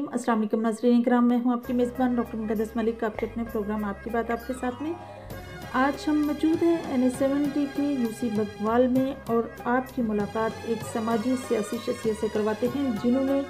अस्सलाम वालेकुम नाज़रीन इकराम, मैं हूं आपकी मेज़बान डॉक्टर मुक़द्दस मलिक, आपके अपने प्रोग्राम आपकी बात आपके साथ में। आज हम मौजूद हैं NA70 के UC बकवाल में और आपकी मुलाकात एक समाजी सियासी शख्सियत से करवाते हैं जिन्होंने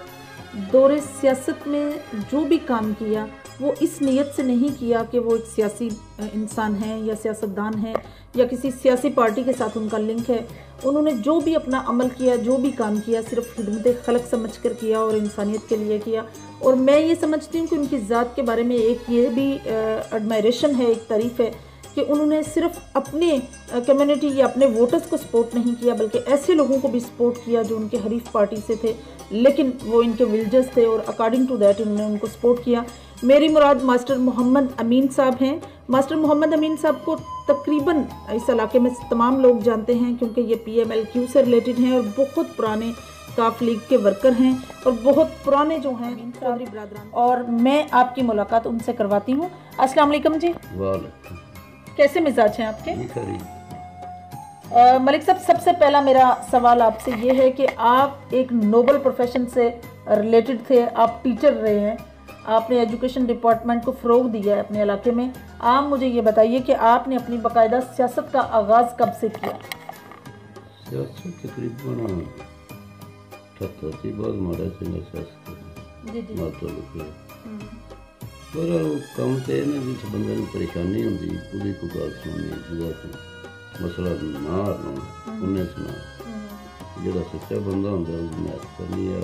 दौरे सियासत में जो भी काम किया वो इस नीयत से नहीं किया कि वो एक सियासी इंसान है या सियासतदान है या किसी सियासी पार्टी के साथ उनका लिंक है। उन्होंने जो भी अपना अमल किया, जो भी काम किया, सिर्फ खिदमत खलक समझ कर किया और इंसानियत के लिए किया। और मैं ये समझती हूँ कि उनकी ज़ात के बारे में एक ये भी एडमायरेशन है, एक तारीफ़ है कि उन्होंने सिर्फ अपने कम्युनिटी या अपने वोटर्स को सपोर्ट नहीं किया बल्कि ऐसे लोगों को भी सपोर्ट किया जो उनके हरीफ पार्टी से थे लेकिन वो इनके विलेजर्स थे और अकॉर्डिंग टू दैट उन्होंने उनको सपोर्ट किया। मेरी मुराद मास्टर मोहम्मद अमीन साहब हैं। मास्टर मोहम्मद अमीन साहब को तकरीबन इस इलाके में तमाम लोग जानते हैं क्योंकि ये PMLQ से रिलेटेड हैं और बहुत पुराने काफ लीग के वर्कर हैं और बहुत पुराने जो हैं चौधरी बरादरान, और मैं आपकी मुलाकात उनसे करवाती हूँ। अस्सलाम वालेकुम जी। कैसे मिजाज हैं आपके? मलिक साहब, सबसे पहला मेरा सवाल आपसे ये है कि आप एक नोबल प्रोफेशन से रिलेटेड थे, आप टीचर रहे हैं, आपने एजुकेशन डिपार्टमेंट को फ़रोग दिया है अपने इलाके में। आप मुझे ये बताइए कि आपने अपनी बाकायदा सियासत का आगाज़ कब से किया? सियासत तकरीबन 78 के बाद माड़ा से सियासत जी जी पर कम तो है जिस बंदे को परेशानी होती पूरी को गल सुननी मसला ना हरना उन्हें सुना जो सच्चा बंदा होता है उसने करनी है।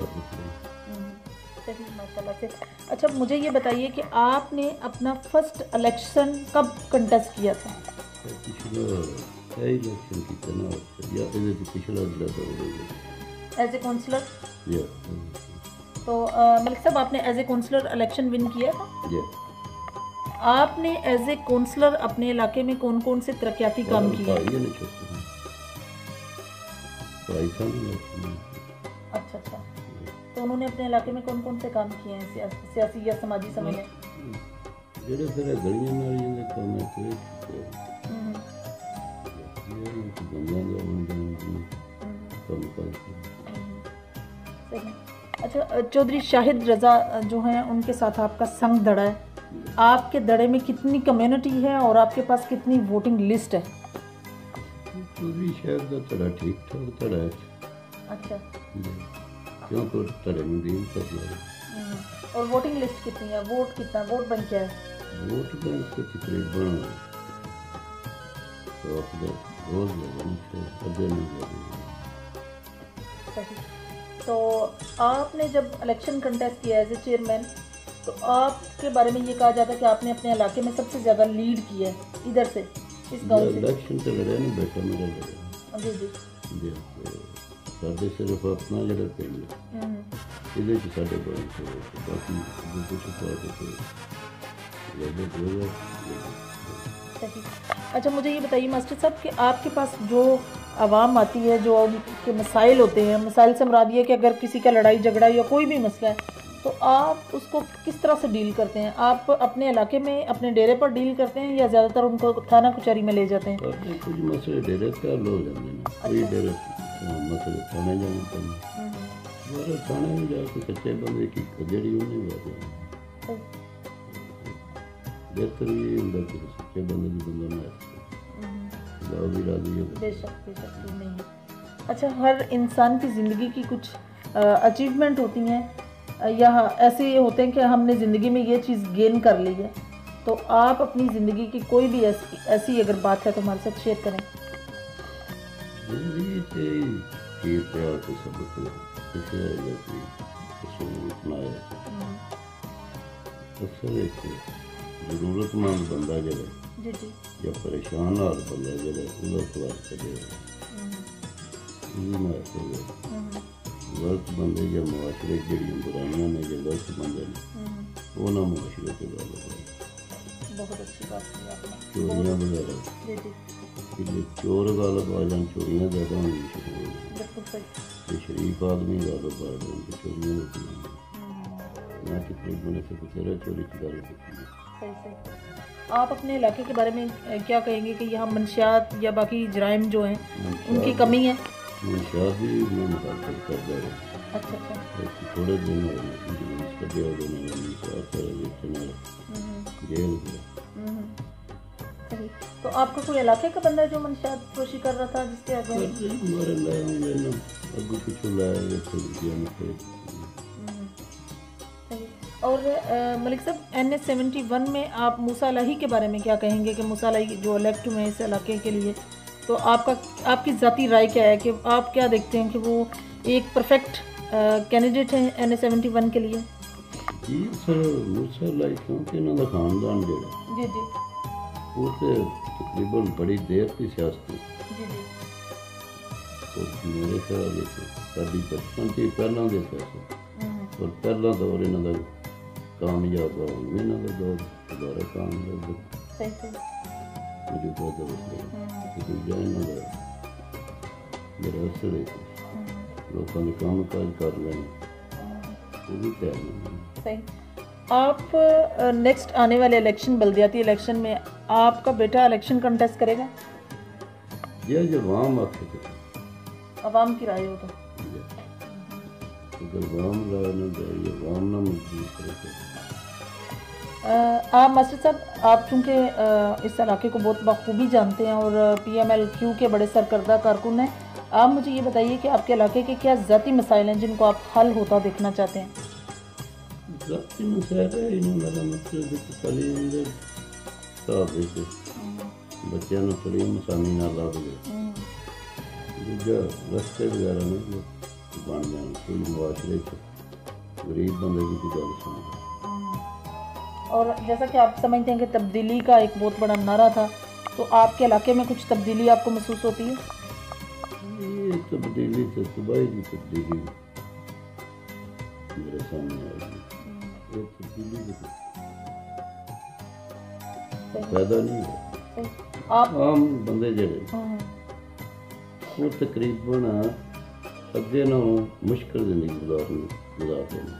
सही, माशाल्लाह से। अच्छा, मुझे ये बताइए कि आपने अपना फर्स्ट इलेक्शन कब कंटेस्ट किया था? पिछला इलेक्शन किया ना या पिछला एज ए काउंसलर। तो मलिक साहब, आपने as a councillor election win किया था? आपने एज ए काउंसलर अपने इलाके में कौन कौन से तरक्याती काम किए? अच्छा अच्छा, तो उन्होंने अपने इलाके में कौन कौन से काम किए हैं सियासी या समाजी समय में? सही। अच्छा, चौधरी शाहिद रज़ा जो हैं उनके साथ आपका संग दड़ा है, आपके दड़े में कितनी कम्युनिटी है और आपके पास कितनी वोटिंग लिस्ट है? चौधरी शाहिद का दड़ा ठीक ठाक दड़ा है। अच्छा, क्यों तो दड़े में दिन कर दिया। और वोटिंग लिस्ट कितनी है? वोट कितना, वोट बैंक क्या है? वोट बैंक के तकरीबन सही। तो आपने जब इलेक्शन कंटेस्ट किया एज ए चेयरमैन तो आपके बारे में ये कहा जाता है कि आपने अपने इलाके में सबसे ज़्यादा लीड किया है इधर से, इस गांव से। इलेक्शन तो लड़े नहीं, बेटा मेरा लड़ा। जी जी। साढ़े सिर्फ अपना जरा पिंड ये साढ़े बाकी कुछ सही। अच्छा, मुझे ये बताइए मास्टर साहब कि आपके पास जो आवाम आती है, जो उनके मसाइल होते हैं, मसाइल से मुराद ये कि अगर किसी का लड़ाई झगड़ा या कोई भी मसला है तो आप उसको किस तरह से डील करते हैं? आप अपने इलाके में अपने डेरे पर डील करते हैं या ज़्यादातर उनको थाना कचहरी में ले जाते हैं? कुछ मसले डेरे पे हल हो जाते हैं, कोई डेरे मसले थाने जाने पर थाने में जाकर कच्चे बंदे की कजड़ी उन्हें बात बेहतर ये होता कि सच्चे बंदे की बंदा ना भी राजी है। बेशक बेशक नहीं है। अच्छा, हर इंसान की ज़िंदगी की कुछ अचीवमेंट होती हैं या ऐसे होते हैं कि हमने ज़िंदगी में ये चीज़ गेन कर ली है, तो आप अपनी ज़िंदगी की कोई भी ऐसी अगर बात है तो हमारे साथ शेयर करें। ज़िंदगी से प्यार के सबक अक्सर एक ज़रूरतमंद बंदा जो या परेशान हाल बंदा जो गलत बंदे या मुआशरे जड़ियाँ बुराइयां ने जो गलत बंदे ने वो ना मुआशरे के गल बहुत अच्छी बात है आपने। चोरियाँ वगैरह चोर गल पा जान, चोरियाँ ज़्यादा होनी शुरू हो गई। शरीफ आदमी गल पा जान तो चोरियाँ होती हैं। मैं तकरीबन से बतेरा चोरी की गल होती है। सही सही। आप अपने इलाके के बारे में क्या कहेंगे कि यहाँ मंशियात या बाकी जराइम जो हैं उनकी कमी है? मंशियात भी मैं मुखातिब कर रहा हूँ। اچھا اچھا تھوڑے دن اس کا دیا جیل گیا. تو آپ کا کوئی علاقے کا بندہ ہے جو منشیات فروشی کر رہا تھا جس کے آگے ہمارے لائے اگو پیچھو لایا. اور ملک صاحب NS-71 میں آپ موسیٰ الہی کے بارے میں کیا کہیں گے کہ موسیٰ الہی جو الیکٹ ہوئے ہیں اس علاقے کے لیے، تو آپ کی ذاتی رائے کیا ہے کہ آپ کیا دیکھتے ہیں کہ وہ ایک پرفیکٹ کینڈیڈیٹ ہیں NS-71 کے لیے؟ جی سر موسیٰ الہی کیونکہ انہوں کا خاندان جڑا جی جی وہ تو تقریباً بڑی دیر کی سیاست ہے. جی جی اور میرے خیال ساری بچپن سے پہلے کے سیاست اور پہلا دور یہاں کا کامیاب یہاں کا دور دوبارہ کامیاب موجودہ دور دوجا یہاں کا میرا اثر ہے لوگوں نے کام کاج کر لیں وہ بھی تیار نہیں. آپ نیکسٹ آنے والے الیکشن بلدیاتی الیکشن میں آپ کا بیٹا الیکشن کنٹیسٹ کرے گا؟ یہ جو عوام آپ کے عوام کی رائے ہو تو اگر عوام رائے نہ دے یہ عوام نہ مجبور کرے. آپ ماسٹر صاحب آپ چونکہ اس علاقے کو بہت بخوبی جانتے ہیں اور PMLQ کے بڑے سرکردہ کارکن ہیں، آپ مجھے یہ بتائیے کہ آپ کے علاقے کے کیا ذاتی مسائل ہیں جن کو آپ حل ہوتا دیکھنا چاہتے ہیں؟ ذاتی مسائل ہے انہوں میرا مطلب تعلیم دے صاحب ہے بچوں نے تعلیم آسانی نہ لگ گئے. دوجا رستے وغیرہ نہیں بن جان کوئی معاشرے غریب بندے کی کوئی گل سن. اور جیسا کہ آپ سمجھتے ہیں کہ تبدیلی کا ایک بہت بڑا نعرہ تھا، تو آپ کے علاقے میں کچھ تبدیلی آپ کو محسوس ہوتی ہے؟ یہ تبدیلی سے تباہی کی تبدیلی میرے سامنے آئی ہے. یہ تبدیلی پیدا نہیں ہوا. عام بندے جڑے وہ تقریباً اگے نہ مشکل زندگی گزارتے ہیں،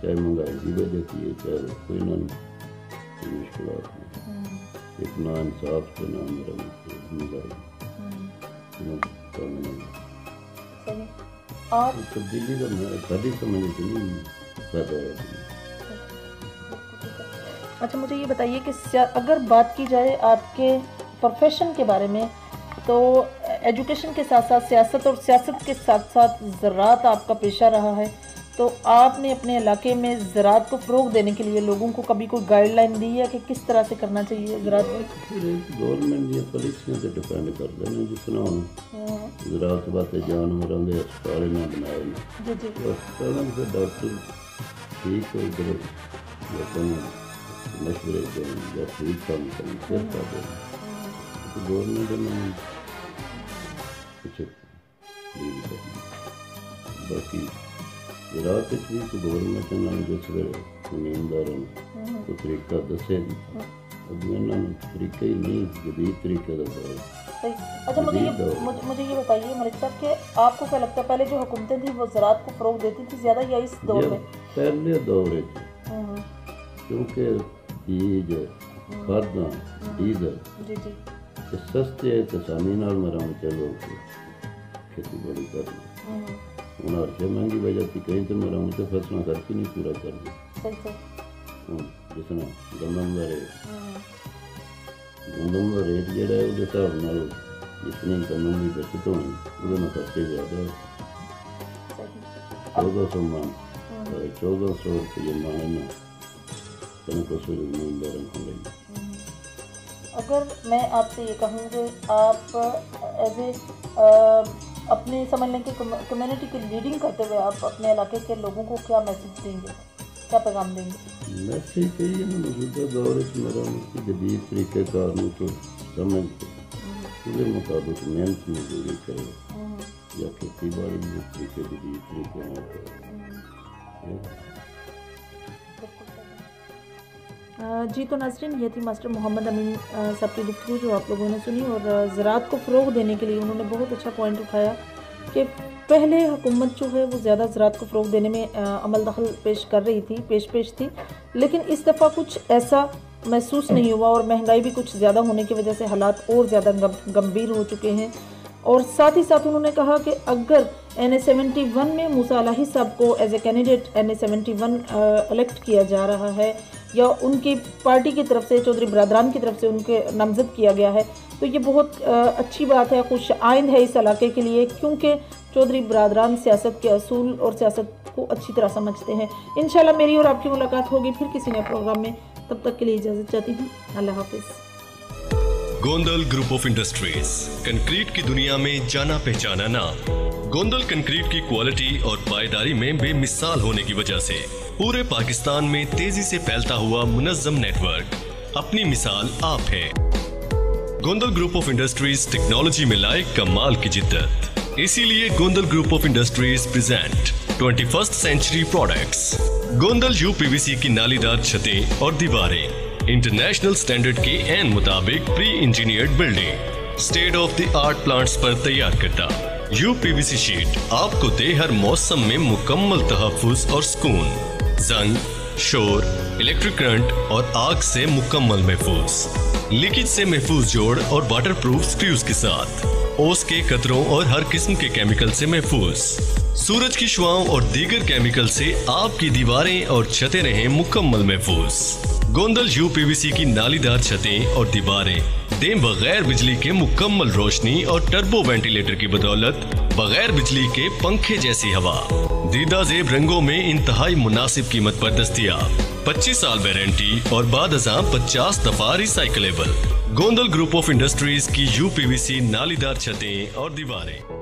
چاہے مہنگائی کی وجہ کی ہے چاہے کوئی نہ مشکلات ہیں. ایک نا انصاف کے نام میرا مہنگائی تبدیلی کا ساری سمجھ نہیں پیدا ہوا. اچھا مجھے یہ بتائیے کہ اگر بات کی جائے آپ کے پروفیشن کے بارے میں، تو ایجوکیشن کے ساتھ ساتھ سیاست اور سیاست کے ساتھ ساتھ زراعت آپ کا پیشہ رہا ہے، تو آپ نے اپنے علاقے میں زراعت کو فروغ دینے کے لیے لوگوں کو کبھی کوئی گائیڈ لائن دی ہے کہ کس طرح سے کرنا چاہیے زراعت کو؟ گورنمنٹ کی پالیسیاں سے ڈپینڈ کرتے ہیں. جس طرح زراعت واسطے جانوروں کے ہسپتال نہ بنائے ہسپتالوں سے ڈاکٹر ٹھیک ہو ادھر لوگوں مشورے دیں یا ٹھیک کام کریں پھر کر دیں. گورنمنٹ نے کچھ باقی زراعت بھی تو گورنمنٹ نے جس ویلے زمینداروں کو طریقہ دسے اب انہوں نے طریقہ ہی نہیں جدید طریقے کا دور. اچھا مجھے یہ بتائیے ملک صاحب کہ آپ کو کیا لگتا ہے پہلے جو حکومتیں تھیں وہ زراعت کو فروغ دیتی تھی زیادہ یا اس دور میں؟ پہلے دور کیونکہ بیج کھاداں ڈیزل سستے ہے تو آسانی نال مراؤ لوگ کھیتی باڑی کرنا. ہوں ہر شے مہنگی وجہ سے کہیں تو مراؤ تو فصلیں خرچ ہی نہیں پورا کرتے. جس طرح گندم کا ریٹ جہا ہے اس حساب نال جتنی گندم کی بچت ہونی وہ خرچے زیادہ 1400 من 1400 روپیے من کنک زمینداروں کو لیں. اگر میں آپ سے یہ کہوں کہ آپ ایز اے اپنے سمجھ لیں کہ کمیونٹی کی لیڈنگ کرتے ہوئے آپ اپنے علاقے کے لوگوں کو کیا میسیج دیں گے، کیا پیغام دیں گے؟ میسیج یہی ہے نا موجودہ دور میرا جدید طریقہ کار کو سمجھ کے مطابق محنت مزدوری کرے یا کھیتی باڑی میں طریقے جدید طریقے نہ کرے. جی تو ناظرین یہ تھی ماسٹر محمد امین صاحب کی گفتگو جو آپ لوگوں نے سنی، اور زراعت کو فروغ دینے کے لیے انہوں نے بہت اچھا پوائنٹ اٹھایا کہ پہلے حکومت جو ہے وہ زیادہ زراعت کو فروغ دینے میں عمل دخل پیش کر رہی تھی، پیش تھی، لیکن اس دفعہ کچھ ایسا محسوس نہیں ہوا اور مہنگائی بھی کچھ زیادہ ہونے کی وجہ سے حالات اور زیادہ گمبھیر ہو چکے ہیں. اور ساتھ ہی ساتھ انہوں نے کہا کہ اگر NA71 में मूसा अलही साहब को as a candidate NA71 elect किया जा रहा है या उनकी पार्टी की तरफ से, चौधरी बरादरान की तरफ से उनके नामजद किया गया है, तो ये बहुत अच्छी बात है, खुश आइंद है इस इलाके के लिए, क्योंकि चौधरी बरादरान सियासत के असूल और सियासत को अच्छी तरह समझते हैं। इंशाल्लाह मेरी और आपकी मुलाकात होगी फिर किसी नए प्रोग्राम में, तब तक के लिए इजाज़त चाहती हूँ। अल्लाह हाफिज़। Gondal group of industries, concrete की दुनिया में जाना पहचाना नाम। गोंदल कंक्रीट की क्वालिटी और पायदारी में बेमिसाल होने की वजह से पूरे पाकिस्तान में तेजी से फैलता हुआ मुनज़्ज़म नेटवर्क अपनी मिसाल आप है। Gondal group of industries technology में लाए कमाल की जिद्दत, इसीलिए Gondal group of industries present 21st century products. Gondal UPVC की नालीदार छतें और दीवारें, इंटरनेशनल स्टैंडर्ड के एन मुताबिक pre engineered building, state of the art plants पर तैयार करता UPVC शीट आपको दे हर मौसम में मुकम्मल तहफ़्फ़ुज़ और सुकून, जंग, शोर, इलेक्ट्रिक करंट और आग से मुकम्मल महफूज, लीकेज से महफूज जोड़ और वाटर प्रूफ स्क्रूज के साथ, ओस के कतरों और हर किस्म के केमिकल से महफूज, सूरज की शुआओं और दीगर केमिकल से आपकी दीवारें और छतें रहें मुकम्मल महफूज। गोंदल UPVC की नालीदार छतें और दीवारें दें बगैर बिजली के मुकम्मल रोशनी और टर्बो वेंटिलेटर की बदौलत बगैर बिजली के पंखे जैसी हवा, दीदा जेब रंगों में इंतहाई मुनासिब कीमत पर दस्तयाब, 25 साल वारंटी और बाद अज़ां 50 दफा recyclable. Gondal group of industries की UPVC नालीदार छतें और दीवारें।